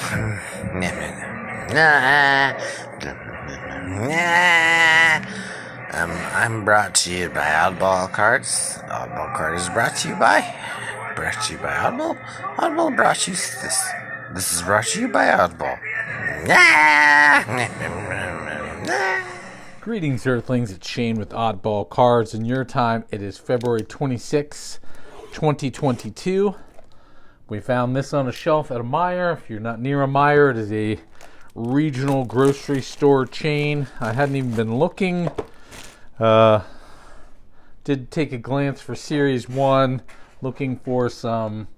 I'm brought to you by Oddballcards. Oddball Card is brought to you by Oddball. Oddball brought you this. This is brought to you by Oddball. Greetings, Earthlings. It's Shane with Oddball Cards. In your time, it is February 26, 2022. We found this on a shelf at a Meijer. If you're not near a Meijer, it is a regional grocery store chain. I hadn't even been looking. Did take a glance for Series 1, looking for some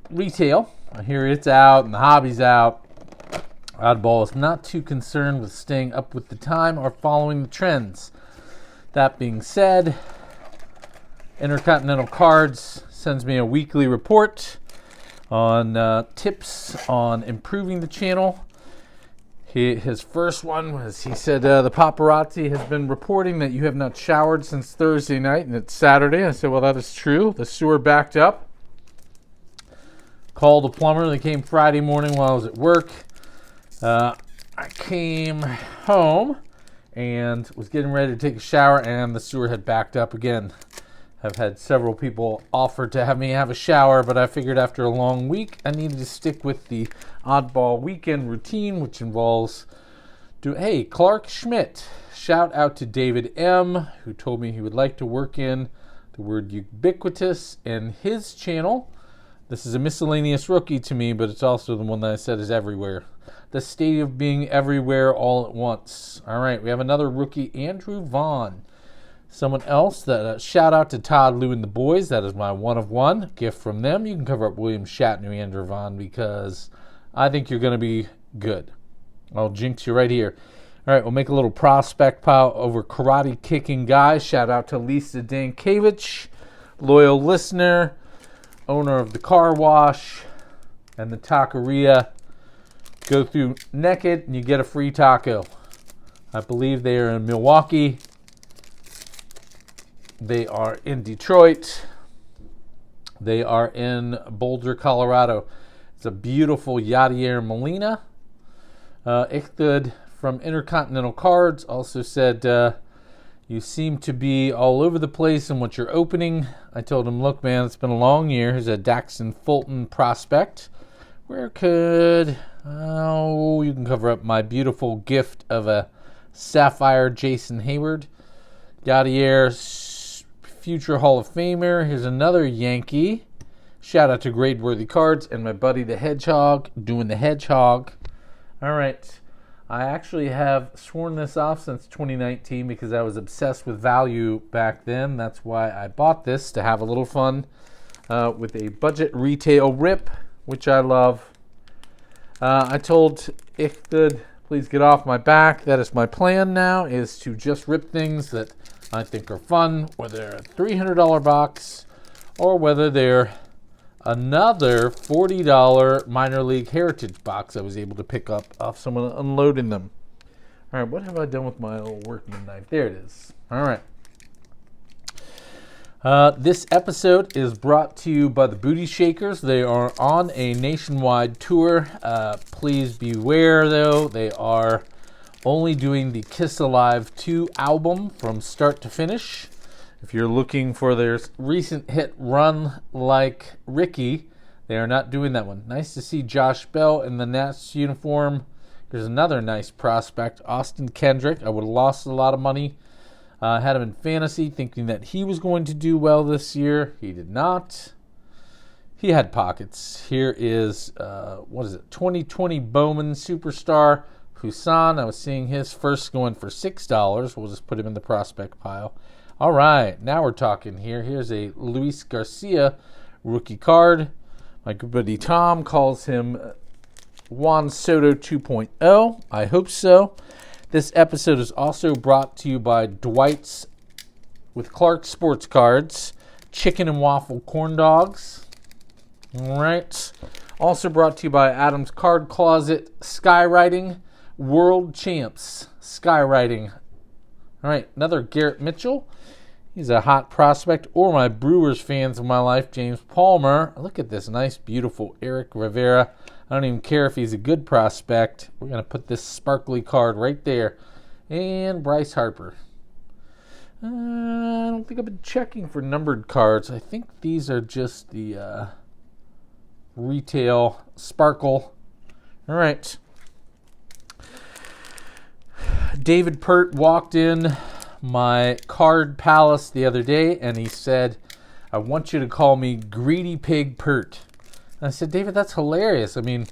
retail. I hear it's out and the hobby's out. Oddball is not too concerned with staying up with the time or following the trends. That being said, Intercontinental Cards sends me a weekly report on tips on improving the channel. His first one was, he said, the paparazzi has been reporting that you have not showered since Thursday night, and it's Saturday. I said, well, that is true. The sewer backed up. Called a plumber. They came Friday morning while I was at work. I came home and was getting ready to take a shower, and the sewer had backed up again. I've had several people offer to have me have a shower, but I figured after a long week, I needed to stick with the Oddball weekend routine, which involves hey, Clark Schmidt. Shout out to David M., who told me he would like to work in the word ubiquitous in his channel. This is a miscellaneous rookie to me, but it's also the one that I said is everywhere. The state of being everywhere all at once. All right, we have another rookie, Andrew Vaughn. Someone else, that shout out to Todd, Lou, and the boys. That is my one of one gift from them. You can cover up William Shatner, Andrew Vaughn, because I think you're going to be good. I'll jinx you right here. All right, we'll make a little prospect pile over karate kicking guys. Shout out to Lisa Dankiewicz, loyal listener, owner of the car wash and the taqueria. Go through naked and you get a free taco. I believe they are in Milwaukee. They are in Detroit. They are in Boulder, Colorado. It's a beautiful Yadier Molina. Ichthud from Intercontinental Cards also said, you seem to be all over the place in what you're opening. I told him, look, man, it's been a long year. Here's a Daxton Fulton prospect. Where could... you can cover up my beautiful gift of a Sapphire Jason Hayward. Yadier, future Hall of Famer. Here's another Yankee. Shout out to Gradeworthy Cards and my buddy the Hedgehog doing the Hedgehog. All right. I actually have sworn this off since 2019 because I was obsessed with value back then. That's why I bought this, to have a little fun with a budget retail rip, which I love. I told Ichthud, please get off my back. That is my plan now, is to just rip things that I think are fun, whether they're a $300 box or whether they're another $40 minor league heritage box I was able to pick up off someone unloading them. All right, what have I done with my old workman knife? There it is. All right. This episode is brought to you by the Booty Shakers. They are on a nationwide tour. Please beware, though. They are only doing the Kiss Alive 2 album from start to finish. If you're looking for their recent hit Run Like Ricky, they are not doing that one. Nice to see Josh Bell in the Nats uniform. Here's another nice prospect, Austin Kendrick. I would have lost a lot of money. Had him in fantasy, thinking that he was going to do well this year. He did not. He had pockets. Here is, 2020 Bowman Superstar Husan. I was seeing his first going for $6. We'll just put him in the prospect pile. All right, now we're talking here. Here's a Luis Garcia rookie card. My good buddy Tom calls him Juan Soto 2.0. I hope so. This episode is also brought to you by Dwight's with Clark Sports Cards, chicken and waffle corn dogs. All right. Also brought to you by Adam's Card Closet, Skywriting, World Champs, Skywriting. All right, another Garrett Mitchell. He's a hot prospect. Or my Brewers fans of my life, James Palmer. Look at this nice, beautiful Eric Rivera. I don't even care if he's a good prospect. We're going to put this sparkly card right there. And Bryce Harper. I don't think I've been checking for numbered cards. I think these are just the retail sparkle. All right. David Peart walked in my card palace the other day, and he said, I want you to call me Greedy Pig Peart. And I said, David, that's hilarious. I mean,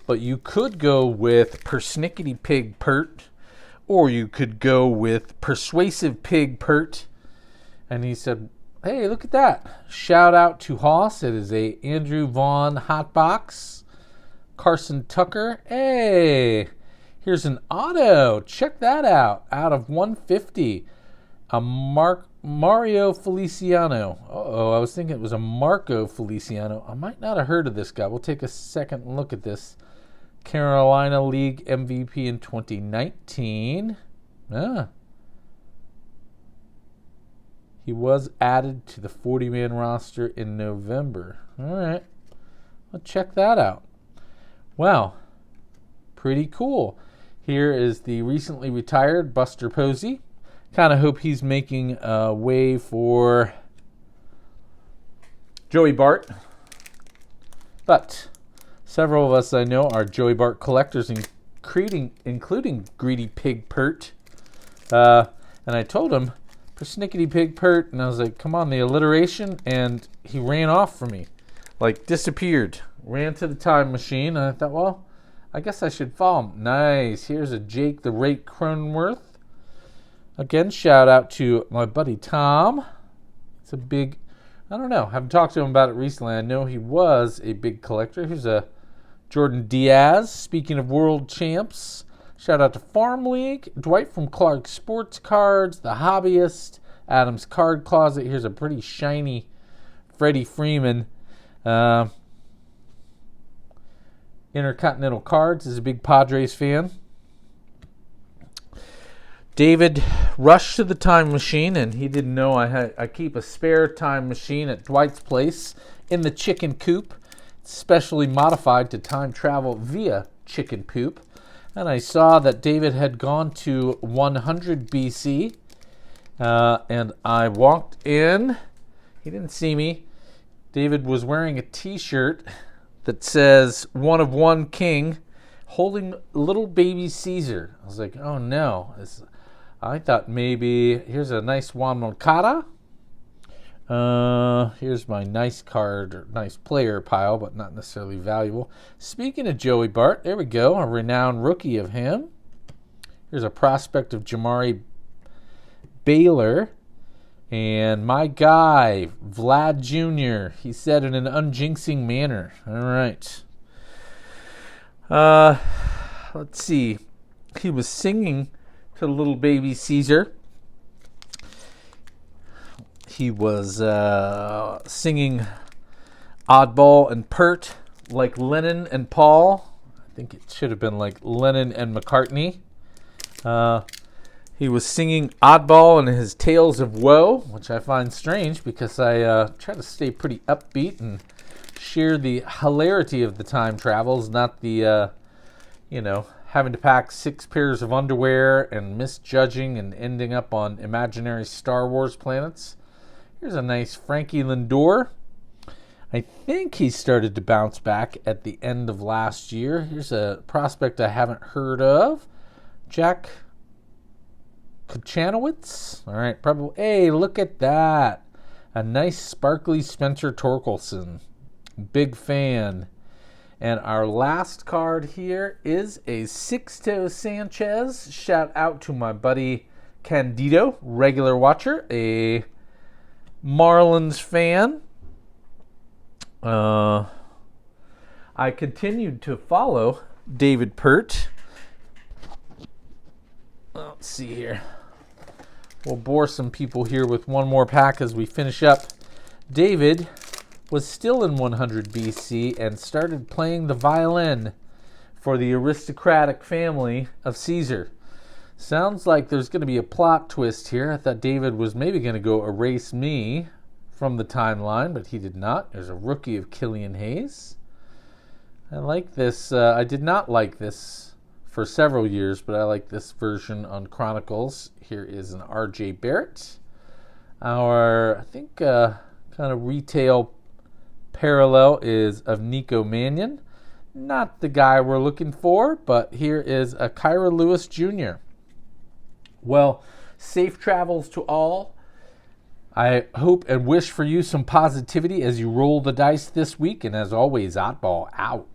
but you could go with Persnickety Pig Peart, or you could go with Persuasive Pig Peart. And he said, hey, look at that. Shout out to Hoss. It is a Andrew Vaughn hotbox. Carson Tucker. Hey, here's an auto. Check that out. Out of 150. A Mario Feliciano. Uh-oh, I was thinking it was a Marco Feliciano. I might not have heard of this guy. We'll take a second and look at this. Carolina League MVP in 2019. He was added to the 40-man roster in November. All right. Well, check that out. Wow. Pretty cool. Here is the recently retired Buster Posey. Kind of hope he's making a way for Joey Bart. But several of us I know are Joey Bart collectors, including Greedy Pig Peart. And I told him, Persnickety Pig Peart, and I was like, come on, the alliteration, and he ran off from me. Like, disappeared. Ran to the time machine, and I thought, well, I guess I should follow him. Nice. Here's a Jake the Rake Cronenworth. Again, shout out to my buddy Tom. It's a big, I don't know, haven't talked to him about it recently. I know he was a big collector. Here's a Jordan Diaz. Speaking of world champs, shout out to Farm League. Dwight from Clark Sports Cards, The Hobbyist, Adam's Card Closet. Here's a pretty shiny Freddie Freeman. Intercontinental Cards is a big Padres fan. David rushed to the time machine, and he didn't know I keep a spare time machine at Dwight's place in the chicken coop, specially modified to time travel via chicken poop. And I saw that David had gone to 100 BC, and I walked in. He didn't see me. David was wearing a T-shirt that says "One of One King," holding little baby Caesar. I was like, oh no. I thought maybe, here's a nice Juan Moncada. Here's my nice card, or nice player pile, but not necessarily valuable. Speaking of Joey Bart, there we go, a renowned rookie of him. Here's a prospect of Jamari Baylor. And my guy, Vlad Jr., he said in an unjinxing manner. All right. Let's see. He was singing to little baby Caesar. He was singing Oddball and Peart, like Lennon and Paul. I think it should have been like Lennon and McCartney. He was singing Oddball and his Tales of Woe, which I find strange because I try to stay pretty upbeat and share the hilarity of the time travels, not the, having to pack 6 pairs of underwear and misjudging and ending up on imaginary Star Wars planets. Here's a nice Frankie Lindor. I think he started to bounce back at the end of last year. Here's a prospect I haven't heard of. Jack Kochanowicz. All right, probably. Hey, look at that. A nice sparkly Spencer Torkelson. Big fan. And our last card here is a Sixto Sanchez. Shout out to my buddy Candido, regular watcher, a Marlins fan. I continued to follow David Peart. Let's see here. We'll bore some people here with one more pack as we finish up. David was still in 100 BC and started playing the violin for the aristocratic family of Caesar. Sounds like there's going to be a plot twist here. I thought David was maybe going to go erase me from the timeline, but he did not. There's a rookie of Killian Hayes. I like this. I did not like this for several years, but I like this version on Chronicles. Here is an R.J. Barrett. Our, I think, kind of retail parallel is of Nico Mannion. Not the guy we're looking for, but here is a Kyra Lewis Jr. Well, safe travels to all. I hope and wish for you some positivity as you roll the dice this week. And as always, Oddball out.